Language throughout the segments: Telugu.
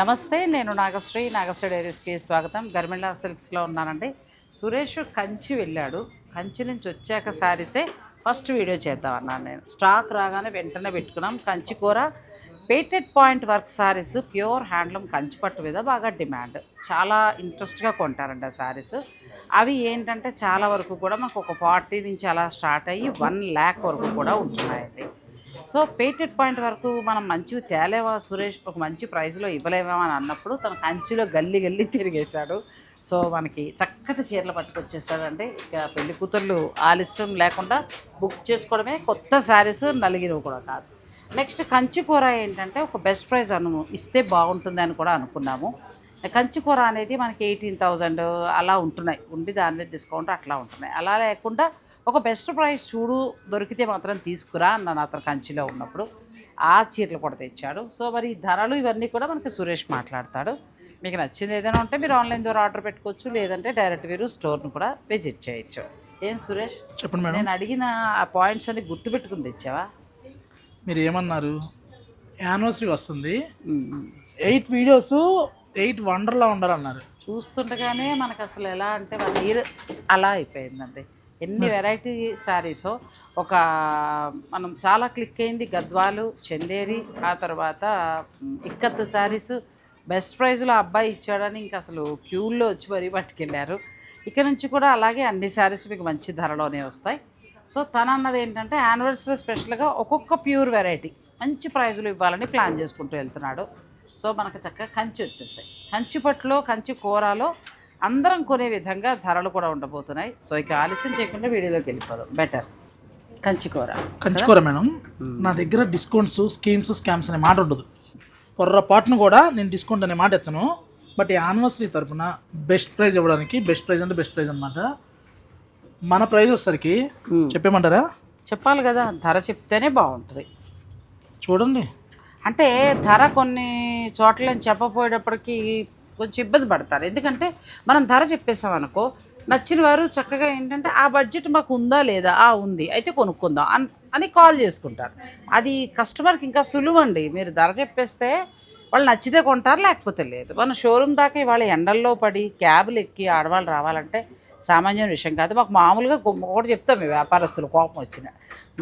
నమస్తే, నేను నాగశ్రీ డైరీస్కి స్వాగతం. గర్మిళ సిల్క్స్లో ఉన్నానండి. సురేష్ కంచి వెళ్ళాడు. కంచి నుంచి వచ్చాక శారీసే ఫస్ట్ వీడియో చేద్దామన్నాను నేను. స్టాక్ రాగానే వెంటనే పెట్టుకున్నాం. కంచి కూర పేటెడ్ point work saris, pure handloom Kanchi పట్టు మీద బాగా డిమాండ్. చాలా ఇంట్రెస్ట్గా కొంటారండి ఆ శారీస్. అవి ఏంటంటే చాలా వరకు కూడా మాకు ఒక 40 నుంచి అలా స్టార్ట్ అయ్యి 1 lakh వరకు కూడా ఉంటున్నాయండి. సో పేటెడ్ పాయింట్ వరకు మనం మంచివి తేలేవా సురేష్, ఒక మంచి ప్రైస్లో ఇవ్వలేమా అని అన్నప్పుడు తన కంచిలో గల్లీ గల్లీ తిరిగేశాడు. సో మనకి చక్కటి చీరలు పట్టుకొచ్చేసాడండి. ఇక పెళ్లి కూతుర్లు ఆలస్యం లేకుండా బుక్ చేసుకోవడమే. కొత్త శారీస్ నలిగినవి కూడా కాదు. నెక్స్ట్ కంచి కూర ఏంటంటే ఒక బెస్ట్ ప్రైస్ ఇస్తే బాగుంటుంది అని కూడా అనుకున్నాము. కంచి కూర అనేది మనకి 18,000 అలా ఉంటున్నాయి, ఉండి దాని మీద డిస్కౌంట్ అట్లా ఉంటున్నాయి. అలా లేకుండా ఒక బెస్ట్ ప్రైస్ చూడు, దొరికితే మాత్రం తీసుకురా అన్నాను అతను కంచిలో ఉన్నప్పుడు. ఆ చీరలు కూడా తెచ్చాడు. సో మరి ధరలు ఇవన్నీ కూడా మనకి సురేష్ మాట్లాడతాడు. మీకు నచ్చింది ఏదైనా ఉంటే మీరు ఆన్లైన్ ద్వారా ఆర్డర్ పెట్టుకోవచ్చు, లేదంటే డైరెక్ట్ మీరు స్టోర్ను కూడా విజిట్ చేయొచ్చు. ఏం సురేష్, చెప్పండి మేడం. నేను అడిగిన ఆ పాయింట్స్ అన్ని గుర్తుపెట్టుకుని తెచ్చావా? మీరు ఏమన్నారు, యానివర్సరీ వస్తుంది, 8 వీడియోస్ 8 వండర్లా ఉండాలన్నారు. చూస్తుండగానే మనకు అసలు ఎలా అంటే 1 year అలా అయిపోయిందండి. ఎన్ని వెరైటీ శారీసో. ఒక మనం చాలా క్లిక్ అయింది గద్వాలు, చందేరి, ఆ తర్వాత ఇక్కత్ శారీస్ బెస్ట్ ప్రైజ్లో అబ్బాయి ఇచ్చాడని ఇంకా అసలు క్యూల్లో వచ్చి మరీ పట్టుకెళ్ళారు. ఇక్కడ నుంచి కూడా అలాగే అన్ని శారీస్ మీకు మంచి ధరలోనే వస్తాయి. సో తను అన్నది ఏంటంటే యానివర్సరీ స్పెషల్గా ఒక్కొక్క ప్యూర్ వెరైటీ మంచి ప్రైజులు ఇవ్వాలని ప్లాన్ చేసుకుంటూ వెళ్తున్నాడు. సో మనకు చక్కగా కంచి వచ్చేస్తాయి. కంచి పట్టులో, కంచి కూరలో అందరం కొనే విధంగా ధరలు కూడా ఉండబోతున్నాయి. సో ఇక ఆలస్యం చేయకుండా వీడియోలోకి వెళ్ళిపోదాం. బెటర్ కంచి కూర మేడం, నా దగ్గర డిస్కౌంట్స్, స్కీమ్స్, స్కామ్స్ అనే మాట ఉండదు. పొర్రపాటును కూడా నేను డిస్కౌంట్ అనే మాట ఎత్తాను. బట్ ఈ యానివర్సరీ తరఫున బెస్ట్ ప్రైజ్ ఇవ్వడానికి, బెస్ట్ ప్రైజ్ అంటే బెస్ట్ ప్రైజ్ అనమాట. మన ప్రైజ్ వచ్చేసరికి చెప్పేమంటారా? చెప్పాలి కదా, ధర చెప్తేనే బాగుంటుంది. చూడండి, అంటే ధర కొన్ని చోట్ల చెప్పపోయేటప్పటికి కొంచెం ఇబ్బంది పడతారు. ఎందుకంటే మనం ధర చెప్పేసాం అనుకో, నచ్చిన వారు చక్కగా ఏంటంటే ఆ బడ్జెట్ మాకు ఉందా లేదా, ఉంది అయితే కొనుక్కుందాం అని కాల్ చేసుకుంటారు. అది కస్టమర్కి ఇంకా సులువు అండి. మీరు ధర చెప్పేస్తే వాళ్ళు నచ్చితే కొంటారు, లేకపోతే లేదు. మన షోరూమ్ దాకా ఇవాళ ఎండల్లో పడి క్యాబ్లు ఎక్కి ఆడవాళ్ళు రావాలంటే సామాన్యమైన విషయం కాదు. మాకు మామూలుగా ఒకటి చెప్తాం, మీ వ్యాపారస్తులు కోపం వచ్చిన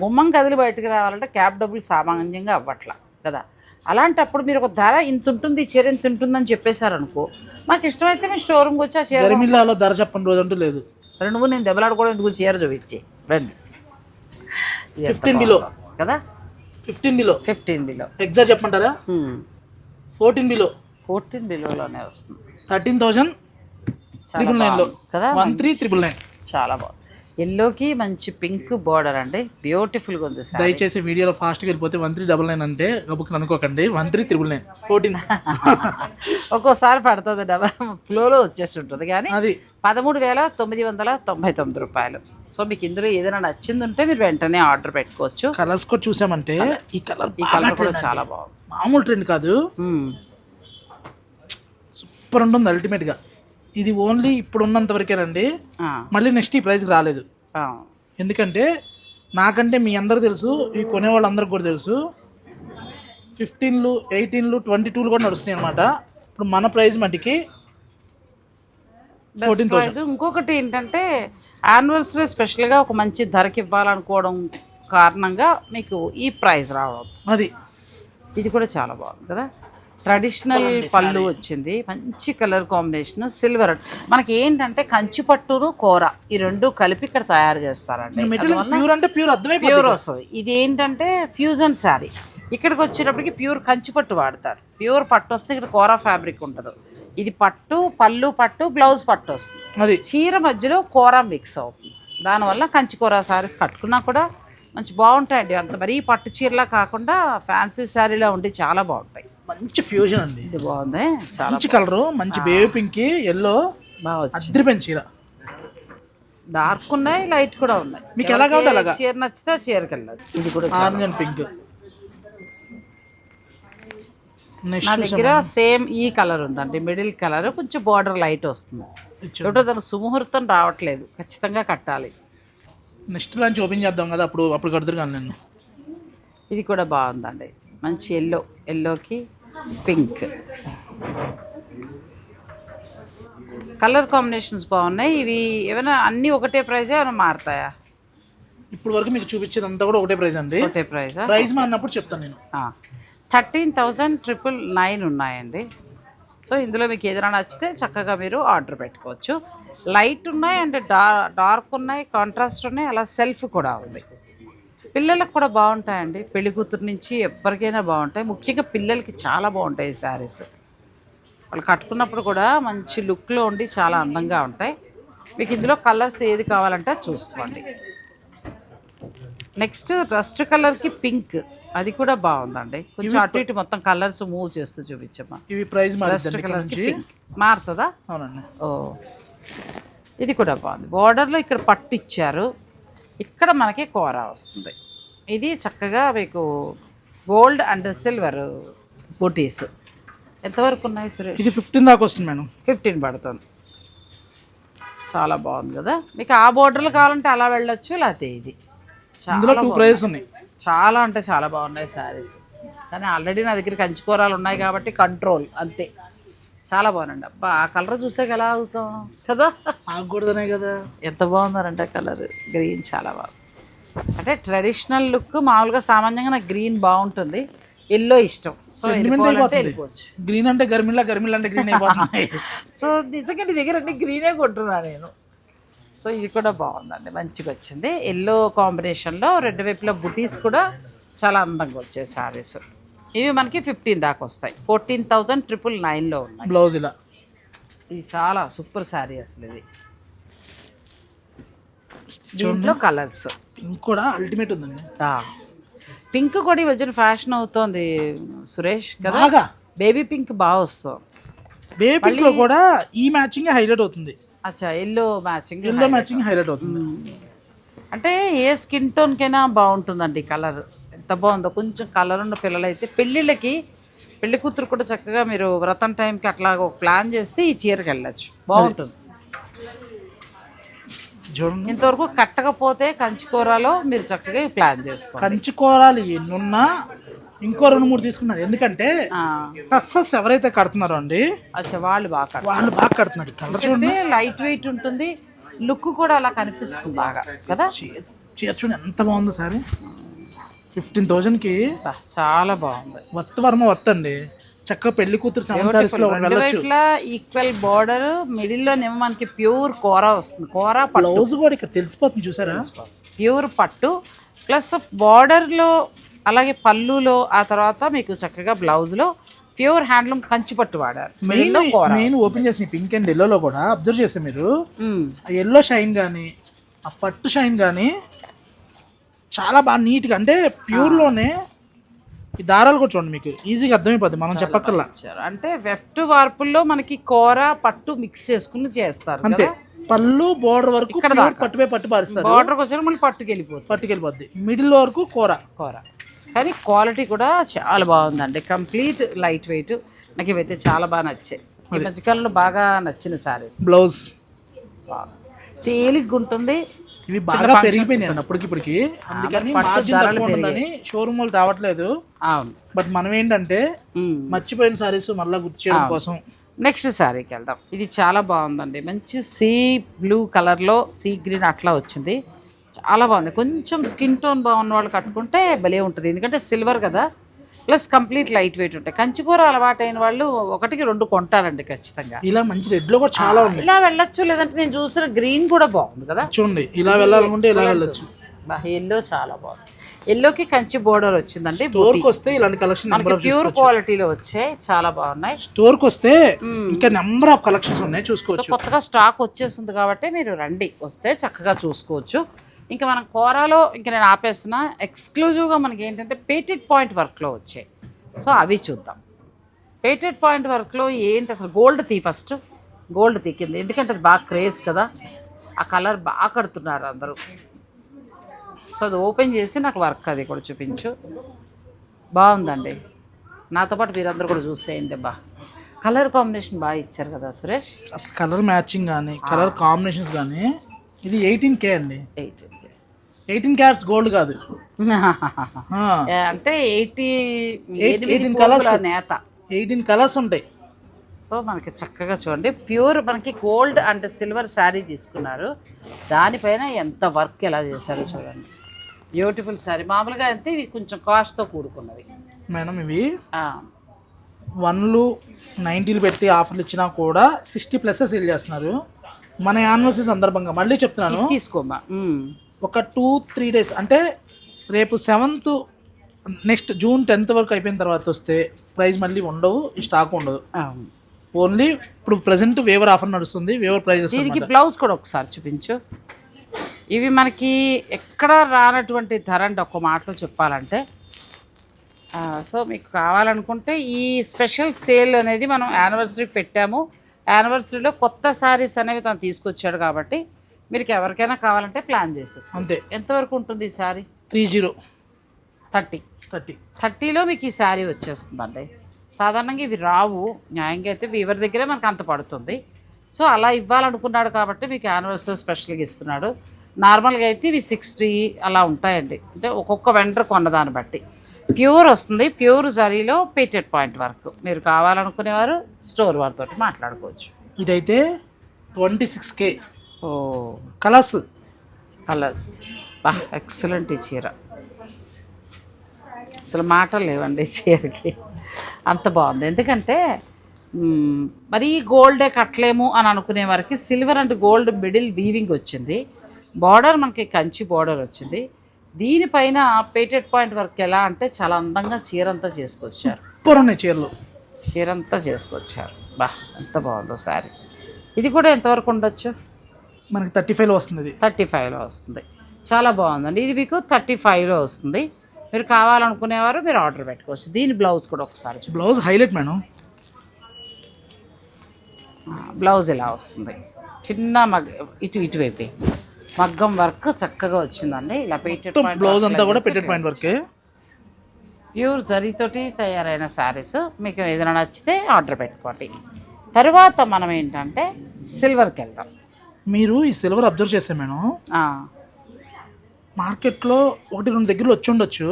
గుమ్మం కదిలి బయటకు రావాలంటే క్యాబ్ డబ్బులు సామాన్యంగా అవ్వట్లా కదా. అలాంటప్పుడు మీరు ఒక ధర ఇంత ఉంటుంది, చీర ఇంత ఉంటుందని చెప్పేశారనుకో, మాకు ఇష్టమైతే మేము షోరూమ్కి వచ్చి ఆ చీర మిల్లాలో ధర చెప్పని రోజు అంటూ లేదు. నువ్వు నేను దెబ్బలాడుకోవడం ఎందుకు, చీర చూపించి రండి. 15 బిలో కదా, 15 బిలో ఎగ్జాక్ట్ చెప్పమంటారా? 14 బిలోలోనే వస్తుంది. 13,999 కదా, 13,999. చాలా బాగుంది. ఎల్లోకి మంచి పింక్ బార్డర్ అండి, బ్యూటిఫుల్గా ఉంది. దయచేసి వీడియోలో ఫాస్ట్గా వెళ్ళిపోతే 1399 అంటే గబుక్కుని అనుకోకండి, 13,999 14. ఒక్కోసారి పడుతుంది, ఫ్లోలో వచ్చేసి ఉంటుంది. కానీ అది 13,999 రూపాయలు. సో మీకు ఇందులో ఏదైనా నచ్చింది ఉంటే మీరు వెంటనే ఆర్డర్ పెట్టుకోవచ్చు. కలర్స్ కూడా చూసామంటే ఈ కలర్ కూడా చాలా బాగుంది, మామూలు ట్రెండ్ కాదు, సూపర్ ఉంటుంది అల్టిమేట్గా. ఇది ఓన్లీ ఇప్పుడు ఉన్నంత వరకేనండి, మళ్ళీ నెక్స్ట్ ఈ ప్రైస్కి రాలేదు. ఎందుకంటే నాకంటే మీ అందరికి తెలుసు, ఈ కొనేవాళ్ళందరికి కూడా తెలుసు, 15, 18, 22 కూడా నడుస్తున్నాయి అనమాట. ఇప్పుడు మన ప్రైస్ మటుకి 14,000. ఇంకొకటి ఏంటంటే యానివర్సరీ స్పెషల్గా ఒక మంచి ధరకి ఇవ్వాలనుకోవడం కారణంగా మీకు ఈ ప్రైస్ రావడం, అది ఇది కూడా చాలా బాగుంది కదా. ట్రెడిషనల్ పళ్ళు వచ్చింది, మంచి కలర్ కాంబినేషన్, సిల్వర్. మనకి ఏంటంటే కంచి పట్టును కూర ఈ రెండు కలిపి ఇక్కడ తయారు చేస్తారండి. ప్యూర్ అంటే ప్యూర్ వస్తుంది. ఇది ఏంటంటే ఫ్యూజన్ శారీ. ఇక్కడికి వచ్చేటప్పటికి ప్యూర్ కంచి పట్టు వాడతారు. ప్యూర్ పట్టు వస్తే ఇక్కడ కూర ఫ్యాబ్రిక్ ఉంటుంది. ఇది పట్టు, పళ్ళు పట్టు, బ్లౌజ్ పట్టు వస్తుంది. చీర మధ్యలో కూర మిక్స్ అవుతుంది. దానివల్ల కంచి కూర శారీస్ కట్టుకున్నా కూడా మంచి బాగుంటాయండి. అంత మరీ పట్టు చీరలా కాకుండా ఫ్యాన్సీ శారీలా ఉండి చాలా బాగుంటాయి. మంచి ఫ్యూజన్ అండి, ఇది బాగుంది. చాలా మంచి కలరు, మంచి బేబీ పింక్, ఎల్లో బాగా అద్దరిపోయిన చీర. డార్క్ ఉన్నాయి, లైట్ కూడా ఉన్నాయి. మీకు ఎలా కావాలి అలాగా. చీర నచ్చితే చీరకి వెళ్ళదు. ఇది కూడా ఆరెంజ్ అండ్ పింక్. నా దగ్గర సేమ్ ఈ కలర్ ఉందండి, మిడిల్ కలర్, కొంచెం బార్డర్ లైట్ వస్తుంది. ఏమిటో దానికి సుముహూర్తం రావట్లేదు, ఖచ్చితంగా కట్టాలి. నెక్స్ట్ లాంచ్ ఓపెన్ చేద్దాం కదా, అప్పుడు కడుతురు కానీ నేను. ఇది కూడా బాగుందండి, మంచి ఎల్లోకి పింక్. కలర్ కాంబినేషన్స్ బాగున్నాయి. ఇవి ఏమైనా అన్నీ ఒకటే ప్రైస్ ఏమైనా మారుతాయా? ఇప్పుడు వరకు మీకు చూపించేది అంతా కూడా ఒకటే ప్రైస్ అండి. ఒకటే ప్రైస్. ప్రైస్ మారినప్పుడు చెప్తాను నేను. 13,999 ఉన్నాయండి. సో ఇందులో మీకు ఏదైనా నచ్చితే చక్కగా మీరు ఆర్డర్ పెట్టుకోవచ్చు. లైట్ ఉన్నాయి అండ్ డార్క్ ఉన్నాయి, కాంట్రాస్ట్ ఉన్నాయి, అలా సెల్ఫ్ కూడా ఉంది. పిల్లలకు కూడా బాగుంటాయండి. పెళ్లి కూతురు నుంచి ఎవరికైనా బాగుంటాయి. ముఖ్యంగా పిల్లలకి చాలా బాగుంటాయి ఈ శారీస్. వాళ్ళు కట్టుకున్నప్పుడు కూడా మంచి లుక్లో ఉండి చాలా అందంగా ఉంటాయి. మీకు ఇందులో కలర్స్ ఏది కావాలంటే చూసుకోండి. నెక్స్ట్ రస్ట్ కలర్కి పింక్, అది కూడా బాగుందండి. కొంచెం అటు ఇటు మొత్తం కలర్స్ మూవ్ చేస్తూ చూపించమ్మా. ఇవి ప్రైస్ రస్ట్ కలర్కి పింక్ మారుతుందా? అవునండి. ఓ, ఇది కూడా బాగుంది. బార్డర్లో ఇక్కడ పట్టు ఇచ్చారు, ఇక్కడ మనకి కూర వస్తుంది. ఇది చక్కగా మీకు గోల్డ్ అండ్ సిల్వర్ బూటీస్. ఎంతవరకు ఉన్నాయి సురేష్? ఇది 15 దాకా వస్తుంది మేడం. 15 పడుతుంది. చాలా బాగుంది కదా. మీకు ఆ బోర్డర్లు కావాలంటే అలా వెళ్ళొచ్చు, లేకపోతే ఇది. ఇందులో 2 ప్రైస్ ఉన్నాయి. చాలా అంటే చాలా బాగున్నాయి శారీస్. కానీ ఆల్రెడీ నా దగ్గర కంచుకూరలు ఉన్నాయి కాబట్టి కంట్రోల్ అంతే. చాలా బాగుందండి. అబ్బా, ఆ కలర్ చూసాక ఎలా అవుతాం కదా, ఆగకూడదనే కదా. ఎంత బాగుందనంటే కలర్ గ్రీన్ చాలా బాగుంది. అంటే ట్రెడిషనల్ లుక్ మామూలుగా సామాన్యంగా నాకు గ్రీన్ బాగుంటుంది, ఎల్లో ఇష్టం. సో వెళ్ళిపోవచ్చు. గ్రీన్ అంటే గర్మిల్లా, గర్మిల్లా అంటే గ్రీన్ అయిపోతుంది. సో నిజంగా నీ దగ్గర అన్ని గ్రీనే కొంటున్నా నేను. సో ఇది కూడా బాగుందండి, మంచిగా వచ్చింది. ఎల్లో కాంబినేషన్లో రెండు వైపుల బుటీస్ కూడా చాలా అందంగా వచ్చాయి శారీస్. ఇవి మనకి 15 దాకా వస్తాయి. 14,999లో ఉన్నాయి. బ్లౌజ్ ఇలా. ఇది చాలా సూపర్ శారీ అసలు. ఇది దీంట్లో కలర్స్ పింక్ కూడా అల్టిమేట్ ఉందండి. పింక్ కూడా ఈ మధ్యన ఫ్యాషన్ అవుతోంది సురేష్ కదా. బేబీ పింక్ బాగా వస్తుంది. బేబీ పింక్ లో కూడా ఈ మ్యాచింగ్ హైలైట్ అవుతుంది. అచ్చా, ఎల్లో మ్యాచింగ్ హైలైట్ అవుతుంది. అంటే ఏ స్కిన్ టోన్కైనా బాగుంటుందండి కలర్. ఎంత బాగుందో. కొంచెం కలర్ ఉన్న పిల్లలు అయితే పెళ్ళిళ్ళకి, పెళ్లి కూతురు కూడా చక్కగా మీరు వ్రతం టైంకి అట్లా ఒక ప్లాన్ చేస్తే ఈ చీరకి వెళ్ళచ్చు, బాగుంటుంది. ఇంతవరకు కట్టకపోతే కంచికూరలో మీరు చక్కగా ప్లాన్ చేసుకోండి. కంచికూరలు ఎన్నున్నా ఇంకో 2-3 తీసుకున్నారు. ఎందుకంటే టస్సెస్ ఎవరైతే కడుతున్నారో అండి, అచ్చా, వాళ్ళు బాగా కడుతున్నారు. కలర్ చూడండి, లైట్ వెయిట్ ఉంటుంది, లుక్ కూడా అలా కనిపిస్తుంది బాగా కదా. చూడండి ఎంత బాగుందో సారీ. 15,000కి చాలా బాగుంది. వర్త్ అండి. చక్కగా పెళ్లి కూతురు ఈక్వల్ బార్డర్, మిడిల్ లోనేమో మనకి ప్యూర్ కూర వస్తుంది. కూర బ్లౌజ్ కూడా ఇక్కడ తెలిసిపోతుంది చూసారా, ప్యూర్ పట్టు ప్లస్ బార్డర్లో, అలాగే పళ్ళులో, ఆ తర్వాత మీకు చక్కగా బ్లౌజ్లో ప్యూర్ హ్యాండ్లూమ్ కంచి పట్టు వాడారు. మెయిన్ ఓపెన్ చేసిన పింక్ అండ్ ఎల్లోలో కూడా అబ్జర్వ్ చేసాం మీరు, ఆ ఎల్లో షైన్ కానీ ఆ పట్టు షైన్ కానీ చాలా బాగా నీట్గా, అంటే ప్యూర్లోనే ఈ దారాలు కూడా చూడండి, మీకు ఈజీగా అర్థమైపోద్ది మనం చెప్పక్కర్లా. అంటే వెఫ్ట్ వార్పుల్లో మనకి కూర పట్టు మిక్స్ చేసుకుని చేస్తారు అంతే. పళ్ళు బోర్డర్ వరకు పట్టు పారిస్తారు. బోర్డర్కి వచ్చాక మళ్ళీ పట్టుకెళ్ళిపోద్ది. మిడిల్ వరకు కూర. కానీ క్వాలిటీ కూడా చాలా బాగుందండి. Complete light weight. నాకు ఇవైతే చాలా బాగా నచ్చాయి. ఈ మధ్యకాలంలో బాగా నచ్చిన సారీస్. బ్లౌజ్ తేలిగ్గా ఉంటుంది. ఇవి బాగా పెరిగిపోయినాయి అప్పటికిప్పటికి, అందుకని షోరూమ్ వాళ్ళు రావట్లేదు. బట్ మనం ఏంటంటే మర్చిపోయిన సారీస్ మళ్ళీ గుర్తు చేయడం కోసం నెక్స్ట్ శారీకి వెళ్దాం. ఇది చాలా బాగుందండి. మంచి సీ బ్లూ కలర్లో సీ గ్రీన్ అట్లా వచ్చింది. చాలా బాగుంది. కొంచెం స్కిన్ టోన్ బాగున్న వాళ్ళు కట్టుకుంటే భలే ఉంటుంది. ఎందుకంటే సిల్వర్ కదా, ప్లస్ కంప్లీట్ లైట్ వెయిట్ ఉంటాయి. కంచికూర అలవాటైన వాళ్ళు 1-2 కొంటారండి ఖచ్చితంగా. ఇలా మంచి రెడ్ లో కూడా చాలా ఉంది. ఇలా వెళ్ళొచ్చు, లేదంటే నేను చూసిన గ్రీన్ కూడా బాగుంది కదా. చూడండి, ఇలా వెళ్ళాలనుకుంటే ఇలా వెళ్ళొచ్చు. ఎల్లో చాలా బాగుంది. ఎల్లోకి కంచి బోర్డర్ వచ్చిందండి. స్టోర్కి వస్తే ఇలాంటి కలెక్షన్ ప్యూర్ క్వాలిటీలో వచ్చాయి, చాలా బాగున్నాయి. స్టోర్కి వస్తే ఇంకా నెంబర్ ఆఫ్ కలెక్షన్స్ ఉన్నాయి, చూసుకోవచ్చు. కొత్తగా స్టాక్ వచ్చేస్తుంది కాబట్టి మీరు రండి, వస్తే చక్కగా చూసుకోవచ్చు. ఇంకా మనం కూరలో ఇంకా నేను ఆపేస్తున్నా. ఎక్స్క్లూజివ్గా మనకి ఏంటంటే పేటెడ్ పాయింట్ వర్క్లో వచ్చాయి. సో అవి చూద్దాం. పేటెడ్ పాయింట్ వర్క్లో ఏంటి అసలు, గోల్డ్ ఫస్ట్ గోల్డ్ కింద, ఎందుకంటే అది బాగా క్రేజ్ కదా. ఆ కలర్ బాగా కడుతున్నారు అందరూ. సో అది ఓపెన్ చేసి నాకు వర్క్ అది కూడా చూపించు. బాగుందండి. నాతో పాటు మీరందరూ కూడా చూసేయండి. కలర్ కాంబినేషన్ బాగా ఇచ్చారు కదా సురేష్. అసలు కలర్ మ్యాచింగ్ కానీ కలర్ కాంబినేషన్స్ కానీ. ఇది 18K అండి. 18 క్యారెట్స్ గోల్డ్ కాదు, అంటే 18 కలర్స్ నేత. 18 కలర్స్ ఉంటాయి. సో మనకి చక్కగా చూడండి, ప్యూర్ మనకి గోల్డ్ అండ్ సిల్వర్ శారీ తీసుకున్నారు. దానిపైన ఎంత వర్క్ ఎలా చేశారో చూడండి, బ్యూటిఫుల్ శారీ. మామూలుగా అయితే ఇవి కొంచెం కాస్ట్తో కూడుకున్నవి మేడం. ఇవి 1లు 90లు పెట్టి ఆఫర్లు ఇచ్చినా కూడా 60+ సేల్ చేస్తున్నారు. మన యానివర్సరీ సందర్భంగా మళ్ళీ చెప్తున్నాను, తీసుకోమా. ఒక 2-3 డేస్ అంటే రేపు 7th, నెక్స్ట్ జూన్ 10th వరకు అయిపోయిన తర్వాత వస్తే ప్రైస్ మళ్ళీ ఉండవు, ఈ స్టాక్ ఉండదు. ఓన్లీ ఇప్పుడు ప్రజెంట్ వేవర్ ఆఫర్ నడుస్తుంది, వేవర్ ప్రైజెస్. దీనికి బ్లౌజ్ కూడా ఒకసారి చూపించు. ఇవి మనకి ఎక్కడ రానటువంటి ధర అంటే ఒక్క మాటలో చెప్పాలంటే. సో మీకు కావాలనుకుంటే ఈ స్పెషల్ సేల్ అనేది మనం యానివర్సరీకి పెట్టాము. యానివర్సరీలో కొత్త శారీస్ అనేవి తను తీసుకొచ్చాడు కాబట్టి మీరు ఎవరికైనా కావాలంటే ప్లాన్ చేసేసుకోండి. అంతే. ఎంతవరకు ఉంటుంది ఈ శారీ? 30లో మీకు ఈ శారీ వచ్చేస్తుందండి. సాధారణంగా ఇవి రావు, న్యాయంగా అయితే వీవర్ దగ్గరే మనకు అంత పడుతుంది. సో అలా ఇవ్వాలనుకున్నాడు కాబట్టి మీకు యానివర్సరీ స్పెషల్గా ఇస్తున్నాడు. నార్మల్గా అయితే ఇవి 60 అలా ఉంటాయండి, అంటే ఒక్కొక్క వెండర్ కొన్నదాన్ని బట్టి. ప్యూర్ వస్తుంది, ప్యూర్ జరీలో పేటెడ్ పాయింట్ వర్క్. మీరు కావాలనుకునేవారు స్టోర్ వారితో మాట్లాడుకోవచ్చు. ఇదైతే 26K. ఓ కలర్స్ బా ఎక్సలెంట్ ఈ చీర, అసలు మాటలు లేవండి చీరకి, అంత బాగుంది. ఎందుకంటే మరీ గోల్డే కట్టలేము అని అనుకునే వారికి silver and gold middle weaving వచ్చింది. బార్డర్ మనకి కంచి బార్డర్ వచ్చింది. దీనిపైన పేటెడ్ పాయింట్ వర్క్ ఎలా అంటే చాలా అందంగా చీరంతా చేసుకొచ్చారు. చీరంతా చేసుకొచ్చారు. బా ఎంత బాగుందో శారీ. ఇది కూడా ఎంతవరకు ఉండొచ్చు? మనకి 35లో వస్తుంది. 35లో వస్తుంది. చాలా బాగుందండి. ఇది మీకు 35లో వస్తుంది. మీరు కావాలనుకునేవారు మీరు ఆర్డర్ పెట్టుకోవచ్చు. దీని బ్లౌజ్ కూడా ఒకసారి బ్లౌజ్ హైలైట్ మేడం. బ్లౌజ్ ఇలా వస్తుంది, చిన్న ఇటువైపు మగ్గం వర్క్ చక్కగా వచ్చిందండి. ఇలా పేటెడ్ పాయింట్ బ్లౌజ్ అంతా కూడా పేటెడ్ పాయింట్ వర్క్. ప్యూర్ జరీతోటి తయారైన శారీస్. మీకు ఏదైనా నచ్చితే ఆర్డర్ పెట్టుకోండి. తర్వాత మనం ఏంటంటే సిల్వర్కి వెళ్దాం. మీరు ఈ సిల్వర్ అబ్జర్వ్ చేస్తే మేడం, మార్కెట్లో 1-2 దగ్గరలో వచ్చి ఉండొచ్చు.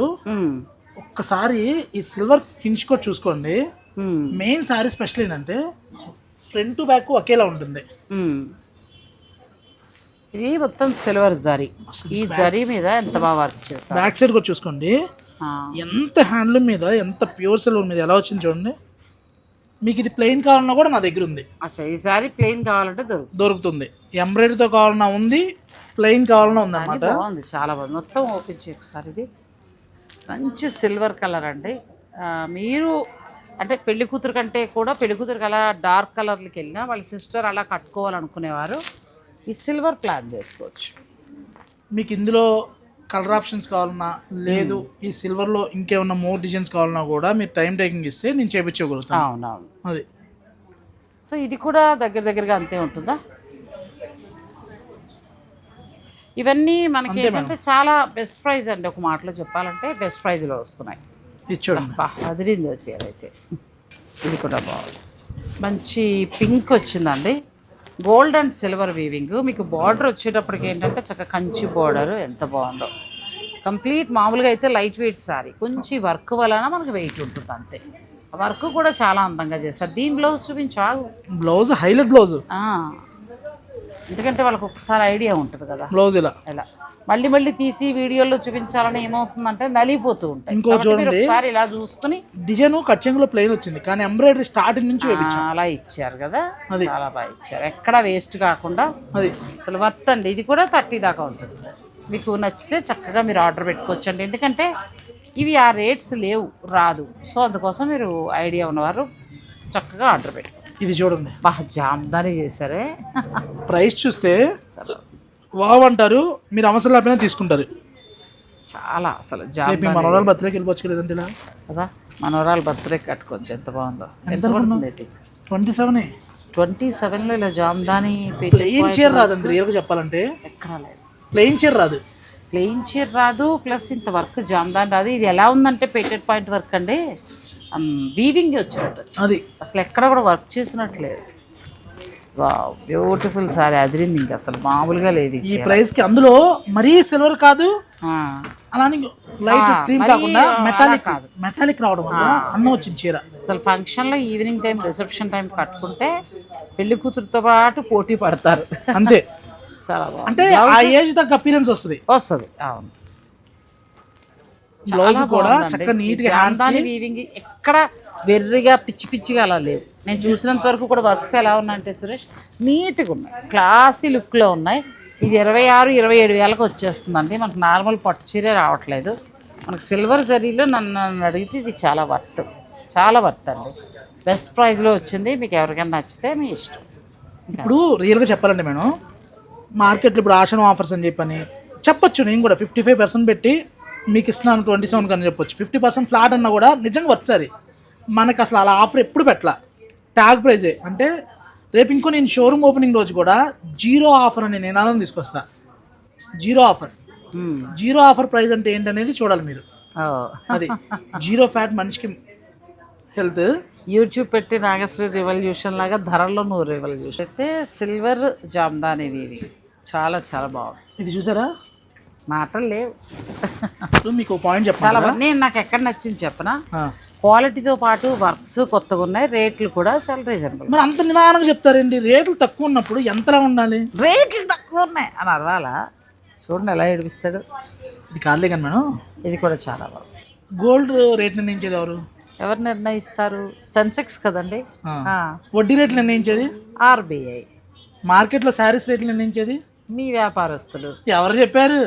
ఒక్కసారి ఈ సిల్వర్ ఫినిష్ కూడా చూసుకోండి. మెయిన్ శారీ స్పెషల్ ఏంటంటే ఫ్రంట్ టు బ్యాక్ ఒకేలా ఉంటుంది. ఇది మొత్తం సిల్వర్ జరీ. ఈ జరీ మీద ఎంత బాగా వర్క్ చేస్తారు. బ్యాక్ సైడ్ కూడా చూసుకోండి, ఎంత హ్యాండ్లూమ్ మీద, ఎంత ప్యూర్ సిల్వర్ మీద ఎలా వచ్చింది చూడండి. మీకు ఇది ప్లెయిన్ కావాలన్నా కూడా నా దగ్గర ఉంది. అసలు ఈ సారీ ప్లెయిన్ కావాలంటే దొరుకుతుంది. ఎంబ్రాయిడరీతో కావాలన్నా ఉంది, ప్లెయిన్ కావాలన్నా ఉంది అన్నమాట. బాగుంది, చాలా బాగుంది. మొత్తం ఓపెన్ చేయ ఒకసారి. ఇది మంచి సిల్వర్ కలర్ అండి. మీరు అంటే పెళ్లి కూతురు కంటే కూడా పెళ్లి కూతురికి అలా డార్క్ కలర్లకి వెళ్ళినా వాళ్ళ సిస్టర్ అలా కట్టుకోవాలనుకునేవారు ఈ సిల్వర్ ప్లాన్ చేసుకోవచ్చు. మీకు ఇందులో కలర్ ఆప్షన్స్ కావాలన్నా, లేదు ఈ సిల్వర్లో ఇంకేమన్నా మోర్ డిజైన్స్ కావాలన్నా కూడా మీరు టైం టేకింగ్ ఇస్తే నేను చేయించగలుగుతాను. అవునవును, అది. సో ఇది కూడా దగ్గరగా అంతే ఉంటుందా? ఇవన్నీ మనకి ఏంటంటే చాలా బెస్ట్ ప్రైస్ అండి. ఒక మాటలో చెప్పాలంటే బెస్ట్ ప్రైస్లో వస్తున్నాయి. ఇది చూడండి, అదిరింది వచ్చేది అయితే. ఇది కూడా బాగుంది, మంచి పింక్ వచ్చిందండి. Gold and silver weaving. మీకు బార్డర్ వచ్చేటప్పటికి ఏంటంటే చక్కగా కంచి బార్డర్ ఎంత బాగుందో. కంప్లీట్ మామూలుగా అయితే లైట్ వెయిట్ సారీ, కొంచెం వర్క్ వలన మనకు వెయిట్ ఉంటుంది అంతే. వర్క్ కూడా చాలా అందంగా చేస్తారు. దీని బ్లౌజ్ చూపించాగు. Blouse highlight blouse. ఎందుకంటే వాళ్ళకి ఒకసారి ఐడియా ఉంటుంది కదా బ్లౌజ్ ఇలా మళ్ళీ తీసి వీడియోలో చూపించాలని ఏమవుతుందంటే నలిగిపోతూ ఉంటాయి. ఇంకో చూడండి, ఒకసారి ఇలా చూసుకుని డిజైన్ కటింగ్ లో ప్లెయిన్ వచ్చింది, కానీ ఎంబ్రాయిడరీ స్టార్టింగ్ నుంచి అలా ఇచ్చారు కదా, చాలా బాగా ఇచ్చారు. ఎక్కడ వేస్ట్ కాకుండా అది అసలు వర్త్ అండి. ఇది కూడా 30 దాకా ఉంటుంది. మీకు నచ్చితే చక్కగా మీరు ఆర్డర్ పెట్టుకోవచ్చు అండి. ఎందుకంటే ఇవి ఆ రేట్స్ లేవు, రాదు. సో అందుకోసం మీరు ఐడియా ఉన్నవారు చక్కగా ఆర్డర్ పెట్టుకోండి. ఇది చూడండి, బాగా జామ్దాని చేశారే. ప్రైస్ చూస్తే వావ్ అంటారు, మీరు అవసరం లేకపోయినా తీసుకుంటారు. చాలా అసలు మనోరాలు బర్త్డేకి వెళ్ళిపోవచ్చు లేదంటే ఇలా కదా, మనోరాలు బర్త్డేకి కట్టుకోవచ్చు. ఎంత బాగుందో. ఎంత పడుతుంది? 27లో ఇలా జామ్దాని. ప్లెయిన్ చీర రాదండి రియల్గా చెప్పాలంటే. ఎక్కడ లేదు, ప్లెయిన్ చీర రాదు. ప్లెయిన్ చీర రాదు, ప్లస్ ఇంత వర్క్ జామ్దాని రాదు. ఇది ఎలా ఉందంటే పేటెడ్ పాయింట్ వర్క్ అండి, వీవింగ్ వచ్చినట్టు. అది అసలు ఎక్కడ కూడా వర్క్ చేసినట్లేదు. బ్యూటిఫుల్ సారీ, అదిరింది ఇంకా అసలు మామూలుగా లేదు ఈ ప్రైస్ కి. అందులో మరీ సిల్వర్ కాదు, ఆ, అలానే లైట్ క్రీమ్ కాకుండా మెటాలిక్ కాదు. మెటాలిక్ రావడం వల్ల అన్నం వచ్చింది చీర. అసలు ఫంక్షన్లో ఈవినింగ్ టైం రిసెప్షన్ టైం కట్టుకుంటే పెళ్లి కూతురుతో పాటు పోటీ పడతారు. అంతే. చాలా బాగుంది. అంటే ఆ ఏజ్ తగ్గ అపీరెన్స్ వస్తుంది. అవును. బ్లౌజ్ కూడా చక్కగా నీట్ గా జామ్దాని వీవింగ్ ఎక్కడ వెర్రిగా పిచ్చి పిచ్చిగా అలా లేదు. నేను చూసినంత వరకు కూడా వర్క్స్ ఎలా ఉన్నాయంటే సురేష్ నీట్గా ఉన్నాయి, క్లాసీ లుక్లో ఉన్నాయి. ఇది 26-27 వేలకు వచ్చేస్తుందండి. మనకు నార్మల్ పట్టు చీరే రావట్లేదు. మనకు సిల్వర్ జరీలో నన్ను అడిగితే ఇది చాలా వర్త్, చాలా వర్త్ అండి. బెస్ట్ ప్రైస్లో వచ్చింది. మీకు ఎవరికైనా నచ్చితే మీ ఇష్టం. ఇప్పుడు రియల్గా చెప్పాలంటే మేడం, మార్కెట్లో ఇప్పుడు ఆషన్ ఆఫర్స్ అని చెప్పని చెప్పొచ్చు. నేను కూడా 55% పెట్టి మీకు ఇస్తున్నాను 27 కని చెప్పొచ్చు. 50% ఫ్లాట్ అన్నా కూడా నిజంగా వచ్చారు. మనకు అసలు అలా ఆఫర్ ఎప్పుడు పెట్టలా, ట్యాగ్ ప్రైజే. అంటే రేపు ఇంకో నేను షోరూమ్ ఓపెనింగ్ రోజు కూడా జీరో ఆఫర్ అనే నినాదం తీసుకొస్తా. Zero offer. Zero offer price అంటే ఏంటనేది చూడాలి మీరు. అది జీరో ఫ్యాట్ మనిషికి హెల్త్. యూట్యూబ్ పెట్టి నాగశ్రీ రివల్యూషన్ లాగా ధరల్లో నువ్వు రివల్యూషన్ అయితే సిల్వర్ జామ్దాని ఇవి చాలా చాలా బాగుంది. ఇది చూసారా, మాటలు లేవు. మీకు పాయింట్ చాలా చెప్పాలి. బాగుంది. నేను నాకు ఎక్కడ నచ్చింది చెప్పనా, క్వాలిటీతో పాటు వర్క్స్ కొత్తగా ఉన్నాయి, రేట్లు కూడా చాలా రీజనబుల్. మరి అంత నిదానంగా చెప్తారండి. రేట్లు తక్కువ ఉన్నప్పుడు ఎంతలా ఉండాలి? రేట్లు తక్కువ ఉన్నాయి అని అరవాలా? చూడండి ఎలా ఏడిపిస్తాడు. ఇది కాదులే కానీ మేడం, ఇది కూడా చాలా బాగుంది. గోల్డ్ రేట్ నిర్ణయించేది ఎవరు నిర్ణయిస్తారు? సెన్సెక్స్ కదండి. వడ్డీ రేట్లు నిర్ణయించేది ఆర్బీఐ. మార్కెట్లో శారీస్ రేట్లు నిర్ణయించేది మీ వ్యాపారస్తులు. ఎవరు చెప్పారు?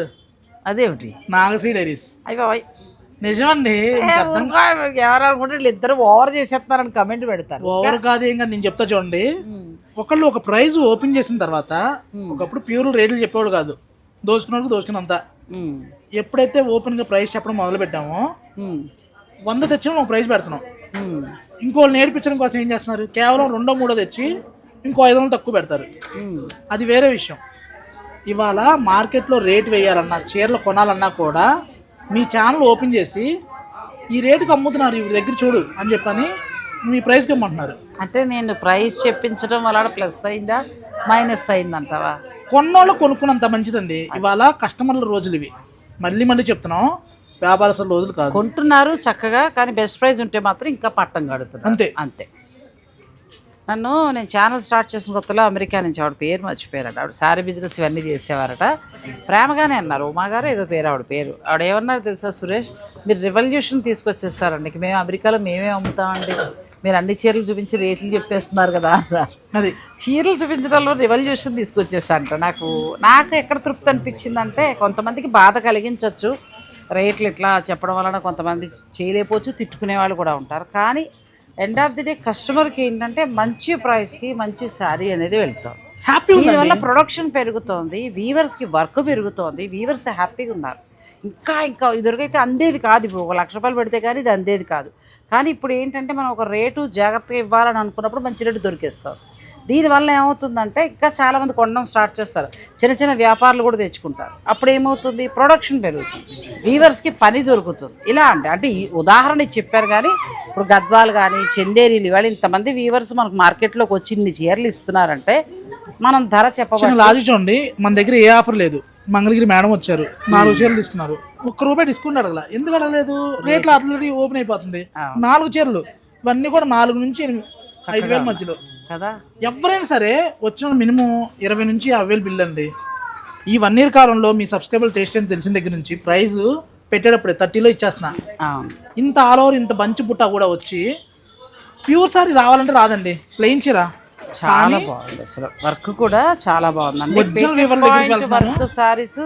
అదేమిటి? నాగశ్రీ డైరీస్. అయ్యి నిజమండి. ఎవరు అనుకుంటే వీళ్ళు ఇద్దరు ఓవర్ చేసేస్తున్నారని కమెంట్ పెడతారు. ఓవర్ కాదు ఏం కాదు, నేను చెప్తా చూడండి. ఒకళ్ళు ఒక ప్రైజ్ ఓపెన్ చేసిన తర్వాత ఒకప్పుడు ప్యూర్ రేట్లు చెప్పేవాళ్ళు కాదు, దోచుకున్న దోచుకున్నంత. ఎప్పుడైతే ఓపెన్ గా ప్రైస్ చెప్పడం మొదలు పెట్టామో 100 తెచ్చిన ఒక ప్రైస్ పెడుతున్నాం. ఇంకోళ్ళు నేర్పించడం కోసం ఏం చేస్తున్నారు, కేవలం 2-3 తెచ్చి ఇంకో 500 తక్కువ పెడతారు. అది వేరే విషయం. ఇవాళ మార్కెట్లో రేట్ వేయాలన్నా, చీరలు కొనాలన్నా కూడా మీ ఛానల్ ఓపెన్ చేసి ఈ రేటుకి అమ్ముతున్నారు, ఈ దగ్గర చూడు అని చెప్పని మీ ప్రైస్కి ఇమ్మంటున్నారు. అంటే నేను ప్రైస్ చెప్పించడం వల్ల ప్లస్ అయిందా మైనస్ అయిందంటావా? కొన్నోళ్ళు కొనుక్కున్నంత మంచిదండి. ఇవాళ కస్టమర్ల రోజులు ఇవి. మళ్ళీ చెప్తున్నాం, వ్యాపారస్తుల రోజులు కాదు. కొంటున్నారు చక్కగా, కానీ బెస్ట్ ప్రైస్ ఉంటే మాత్రం ఇంకా పట్టం కడుతున్నారు. అంతే అంతే. నేను ఛానల్ స్టార్ట్ చేసిన కొత్తలో అమెరికా నుంచి ఆవిడ పేరు మర్చిపోయారట. ఆవిడ శారీ బిజినెస్ ఇవన్నీ చేసేవారట. ప్రేమగానే అన్నారు, ఉమాగారు ఏదో పేరు ఆవిడ పేరు. ఆవిడ ఏమన్నారు తెలుసా సురేష్, మీరు రెవల్యూషన్ తీసుకొచ్చేస్తారండి, మేము అమెరికాలో మేమే అమ్ముతామండి, మీరు అన్ని చీరలు చూపించి రేట్లు చెప్పేస్తున్నారు కదా అన్నారు. అది చీరలు చూపించడంలో రెవల్యూషన్ తీసుకొచ్చేసారంట. నాకు ఎక్కడ తృప్తి అనిపించిందంటే, కొంతమందికి బాధ కలిగించవచ్చు రేట్లు ఇట్లా చెప్పడం వలన, కొంతమంది చేయలేకపోవచ్చు, తిట్టుకునే వాళ్ళు కూడా ఉంటారు. కానీ ఎండ్ ఆఫ్ ది డే కస్టమర్కి ఏంటంటే మంచి ప్రైస్కి మంచి శారీ అనేది వెళ్తుంది. దీనివల్ల ప్రొడక్షన్ పెరుగుతోంది, వీవర్స్కి వర్క్ పెరుగుతోంది, వీవర్స్ హ్యాపీగా ఉన్నారు. ఇంకా ఇదివరకైతే అందేది కాదు. ఇప్పుడు 1 లక్ష రూపాయలు పెడితే కానీ ఇది అందేది కాదు. కానీ ఇప్పుడు ఏంటంటే మనం ఒక రేటు జాగ్రత్తగా ఇవ్వాలని అనుకున్నప్పుడు మంచి రేటు దొరికేస్తాం. దీనివల్ల ఏమవుతుందంటే ఇంకా చాలామంది కొనడం స్టార్ట్ చేస్తారు, చిన్న వ్యాపారులు కూడా తెచ్చుకుంటారు. అప్పుడు ఏమవుతుంది, ప్రొడక్షన్ పెరుగుతుంది, వీవర్స్కి పని దొరుకుతుంది. ఇలా అంటే ఈ ఉదాహరణ చెప్పారు. కానీ ఇప్పుడు గద్వాలు కానీ చందేరీలు ఇవాళ ఇంతమంది వీవర్స్ మనకు మార్కెట్లోకి వచ్చి ఇన్ని చీరలు ఇస్తున్నారంటే మనం ధర చెప్పవచ్చు. లాజిక్ చూడండి, మన దగ్గర ఏ ఆఫర్ లేదు. మంగళగిరి మేడం వచ్చారు, 4 చీరలు తీసుకున్నారు, ₹1 డిస్కౌంట్ అడగల. ఎందుకు అడగలేదు? రేట్లు ఆల్రెడీ ఓపెన్ అయిపోతుంది. 4 చీరలు ఇవన్నీ కూడా 4 నుంచి 5,000 మధ్యలో కదా. ఎవరైనా సరే వచ్చిన మినిమం 20 నుంచి 50,000 బిల్ అండి. ఈ 1 year కాలంలో మీ సబ్స్క్రైబర్ టేస్ట్ అని తెలిసిన దగ్గర నుంచి ప్రైస్ పెట్టేటప్పుడే 30లో ఇచ్చేస్తున్నా. ఇంత ఆల్ ఓవర్ ఇంత బంచి బుట్ట కూడా వచ్చి ప్యూర్ సారీ రావాలంటే రాదండి, ప్లెయిన్ చీర చాలా బాగుంది. అసలు వర్క్ కూడా చాలా బాగుందండి. వర్క్ సారీస్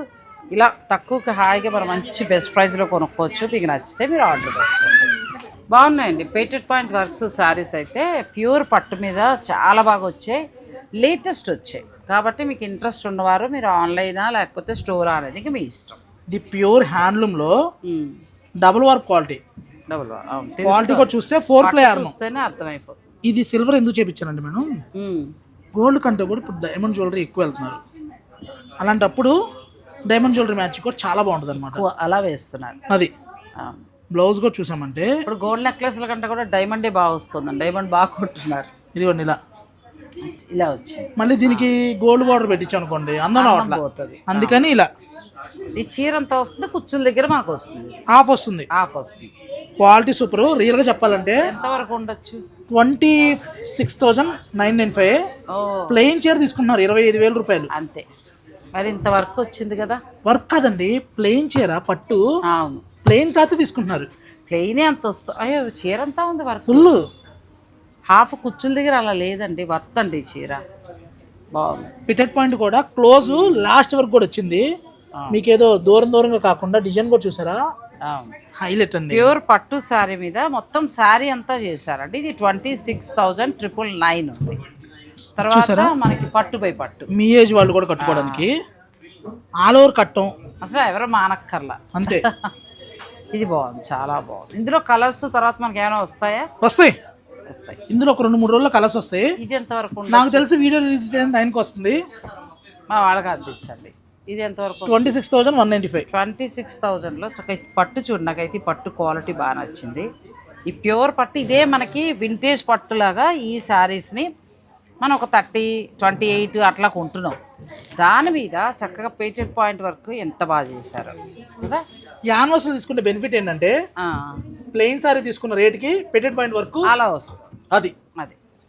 ఇలా తక్కువకి హాయిగా మనం మంచి బెస్ట్ ప్రైస్లో కొనుక్కోవచ్చు. మీకు నచ్చితే మీరు ఆర్డర్ పెట్టుకోండి. బాగున్నాయండి పేటెడ్ పాయింట్ వర్క్స్ శారీస్ అయితే ప్యూర్ పట్టు మీద చాలా బాగా వచ్చాయి, లేటెస్ట్ వచ్చాయి. కాబట్టి మీకు ఇంట్రెస్ట్ ఉన్నవారు మీరు ఆన్లైనా లేకపోతే స్టోరా అనేది మీ ఇష్టం. ఇది ప్యూర్ హ్యాండ్లూమ్లో డబుల్ వర్క్ క్వాలిటీ కూడా చూస్తే 4 చూస్తేనే అర్థమైపోతుంది. ఇది సిల్వర్ ఎందుకు చేపించానండి మేడం, గోల్డ్ కంటే కూడా ఇప్పుడు డైమండ్ జ్యువెలరీ ఎక్కువ వెళ్తున్నారు. అలాంటప్పుడు డైమండ్ జ్యువెలరీ మ్యాచ్ కూడా చాలా బాగుంటుంది అనమాట. అలా వేస్తున్నారు. అది బ్లౌజ్ కూడా చూసామంటే ఇప్పుడు గోల్డ్ నెక్లెస్ల కంటే కూడా డైమండే బాగా వస్తుంది. డైమండ్ బాగా కొట్టున్నారు. ఇదిగోండి ఇలా ఇలా వచ్చింది. మళ్ళీ దీనికి గోల్డ్ బార్డర్ పెట్టించాం అనుకోండి అందం రావట్లా, పోతుంది. అందుకని ఇలా. ఈ చీర అంతా వస్తుంది, కుచ్చుల దగ్గర మనకు వస్తుంది, ఆఫ్ వస్తుంది. Quality super. రియల్గా చెప్పాలంటే ఎంతవరకు ఉండొచ్చు? 26,995. ప్లెయిన్ చీర తీసుకున్నారు 25,000 రూపాయలు అంతే. మరి ఇంత వర్క్ వచ్చింది కదా. వర్క్ కాదండి, ప్లెయిన్ చీర పట్టు. అవును, ప్లెయిన్ క్లాత్ తీసుకుంటున్నారు. ప్లెయినే అంత వస్తుంది. అయ్యో చీర అంతా ఉంది వర్క్, ఫుల్. హాఫ్ కుచ్చుల దగ్గర అలా లేదండి, వర్త్ అండి చీర. బాగుంది. పిటెట్ పాయింట్ కూడా క్లోజ్ లాస్ట్ వరకు కూడా వచ్చింది. మీకు ఏదో దూరంగా కాకుండా డిజైన్ కూడా చూసారా, హైలైట్ అండి. ప్యూర్ పట్టు శారీ మీద మొత్తం శారీ అంతా చేశారండి. ఇది 26,999 ఉంది. తర్వాత మనకి పట్టు బై పట్టు, మీ ఏజ్ వాళ్ళు కూడా కట్టుకోవడానికి ఆల్ ఓవర్ కట్టం, అసలు ఎవరో మానక్కర్లా అంతే. ఇది బాగుంది, చాలా బాగుంది. ఇందులో కలర్స్ తర్వాత మనకి ఏమైనా వస్తాయా? వస్తాయి. ఇందులో ఒక 2-3 రోజుల్లో కలర్స్ వస్తాయి. ఇది ఎంతవరకు? నాకు తెలిసి వీడియో రిలీజ్ 9కి వస్తుంది. మా వాళ్ళకి అందించండి. ఇది ఎంతవరకు? 26,195. 26,000లో పట్టు చూడు. నాకైతే పట్టు క్వాలిటీ బాగా నచ్చింది. ఈ ప్యూర్ పట్టు ఇదే మనకి వింటేజ్ పట్టులాగా ఈ శారీస్ని మనం ఒక 30, 28 అట్లా కొంటున్నాం. దాని మీద చక్కగా పేటెడ్ పాయింట్ వర్క్ ఎంత బాగా చేశారు కదా. యాన్వర్స్లో తీసుకునే బెనిఫిట్ ఏంటంటే ప్లెయిన్ సారీ తీసుకున్న రేట్కి పేటెడ్ పాయింట్ వర్క్ అలా వస్తుంది. అది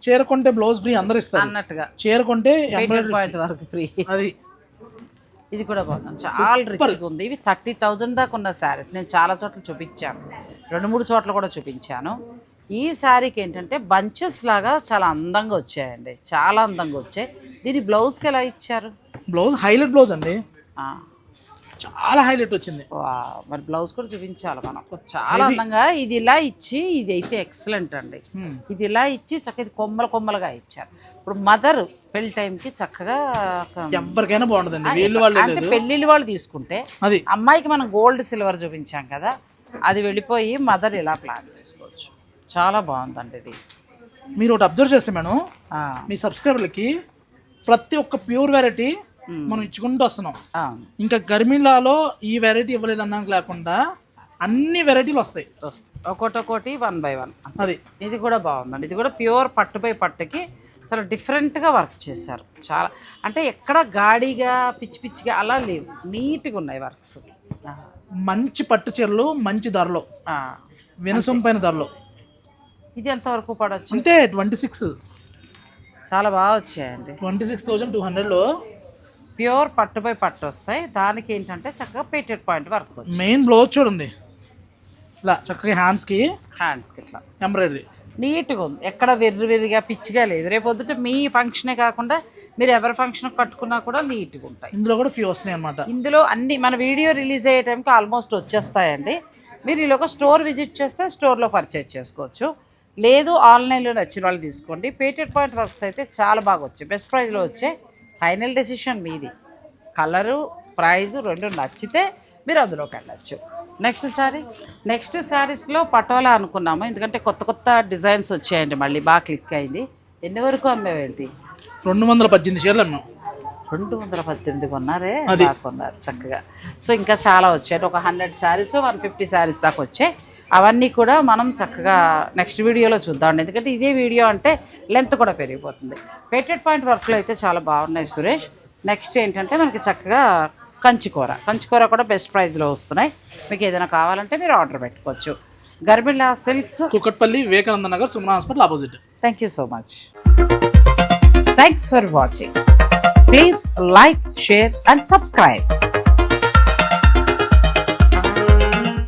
చేరుకుంటే బ్లౌజ్ ఫ్రీ అందరు ఇస్తారు అన్నట్టుగా, చేరుకుంటే పాయింట్ వర్క్ ఫ్రీ. అది ఇది కూడా బాగుంది, చాలా రిచ్గా ఉంది. ఇవి 30,000 దాకా ఉన్న శారీస్ నేను చాలా చోట్ల చూపించాను, 2-3 చోట్ల కూడా చూపించాను. ఈ శారీకి ఏంటంటే బంచెస్ లాగా చాలా అందంగా వచ్చాయండి, చాలా అందంగా వచ్చాయి. దీని బ్లౌజ్కి ఎలా ఇచ్చారు? బ్లౌజ్ హైలైట్ బ్లౌజ్ అండి, చాలా హైలైట్ వచ్చింది. మరి బ్లౌజ్ కూడా చూపించాలి మనం, చాలా అందంగా. ఇది ఇలా ఇచ్చి, ఇది అయితే ఎక్సలెంట్ అండి. ఇది ఇలా ఇచ్చి చక్కగా కొమ్మలుగా ఇచ్చారు. ఇప్పుడు మదర్ పెళ్లి టైంకి చక్కగా ఎవరికైనా బాగుంటుందండి. అంటే పెళ్ళిళ్ళు వాళ్ళు తీసుకుంటే అది అమ్మాయికి మనం గోల్డ్ సిల్వర్ చూపించాం కదా, అది వెళ్ళిపోయి మదర్ ఇలా ప్లాన్ చేసుకోవచ్చు. చాలా బాగుందండి ఇది. మీరు ఒకటి అబ్జర్వ్ చేస్తే మేడం, మీ సబ్స్క్రైబర్లకి ప్రతి ఒక్క ప్యూర్ వెరైటీ మనం ఇచ్చుకుంటూ వస్తున్నాం. ఇంకా గర్మిలాలో ఈ వెరైటీ ఇవ్వలేదు అన్నాక లేకుండా అన్ని వెరైటీలు వస్తాయి. ఒక్కొక్కటి 1 by 1. అది ఇది కూడా బాగుందండి. ఇది కూడా ప్యూర్ పట్టు బై పట్టుకి చాలా డిఫరెంట్గా వర్క్ చేశారు. చాలా అంటే ఎక్కడ గాడిగా పిచ్చిగా అలా లేవు, నీట్గా ఉన్నాయి వర్క్స్. మంచి పట్టు చీరలు మంచి ధరలో, వినసొంపైన ధరలో. ఇది ఎంతవరకు పడవచ్చు? అంటే 26 చాలా బాగా వచ్చాయండి. 26,200లో ప్యూర్ పట్టు బై పట్టు వస్తాయి. దానికి ఏంటంటే చక్కగా పేటెడ్ పాయింట్ వర్క్. మెయిన్ బ్లౌజ్ చూడండి, ఇలా చక్కగా హ్యాండ్స్కి ఇట్లా ఎంబ్రాయిడరీ నీట్గా ఉంది, ఎక్కడ వెర్రిగా పిచ్చిగా లేదు. రేపు పొద్దుట మీ ఫంక్షనే కాకుండా మీరు ఎవరి ఫంక్షన్ కట్టుకున్నా కూడా నీట్గా ఉంటాయి. ఇందులో కూడా ఫ్యూ వస్తున్నాయి అనమాట. ఇందులో అన్ని మన వీడియో రిలీజ్ అయ్యే టైంకి ఆల్మోస్ట్ వచ్చేస్తాయండి. మీరు ఈలోగా స్టోర్ విజిట్ చేస్తే స్టోర్లో పర్చేజ్ చేసుకోవచ్చు, లేదు ఆన్లైన్లో నచ్చిన వాళ్ళు తీసుకోండి. పేటెడ్ పాయింట్ వర్క్స్ అయితే చాలా బాగా వచ్చాయి, బెస్ట్ ప్రైస్లో వచ్చాయి. ఫైనల్ డెసిషన్ మీది. కలరు ప్రైజు 2 నచ్చితే మీరు అందులోకి వెళ్ళచ్చు. నెక్స్ట్ శారీస్లో పటోలా అనుకున్నాము, ఎందుకంటే కొత్త డిజైన్స్ వచ్చాయండి, మళ్ళీ బాగా క్లిక్ అయింది. ఎన్ని వరకు అమ్మేవేంటి? 218 చీరలు అన్నాం. 218 కొన్నారే, కొన్నారు చక్కగా. సో ఇంకా చాలా వచ్చాయి, ఒక 100 శారీస్ 150 శారీస్ దాకా వచ్చాయి. అవన్నీ కూడా మనం చక్కగా నెక్స్ట్ వీడియోలో చూద్దామండి, ఎందుకంటే ఇదే వీడియో అంటే లెంత్ కూడా పెరిగిపోతుంది. పేటెడ్ పాయింట్ వర్క్లు అయితే చాలా బాగున్నాయి సురేష్. నెక్స్ట్ ఏంటంటే మనకి చక్కగా కంచికూర కూడా బెస్ట్ ప్రైస్లో వస్తున్నాయి. మీకు ఏదైనా కావాలంటే మీరు ఆర్డర్ పెట్టుకోవచ్చు. గర్మిలా silks, Kukatpally, Vivekananda Nagar, Suman hospital opposite. Thank you so much. Thanks for watching. Please like, share and subscribe.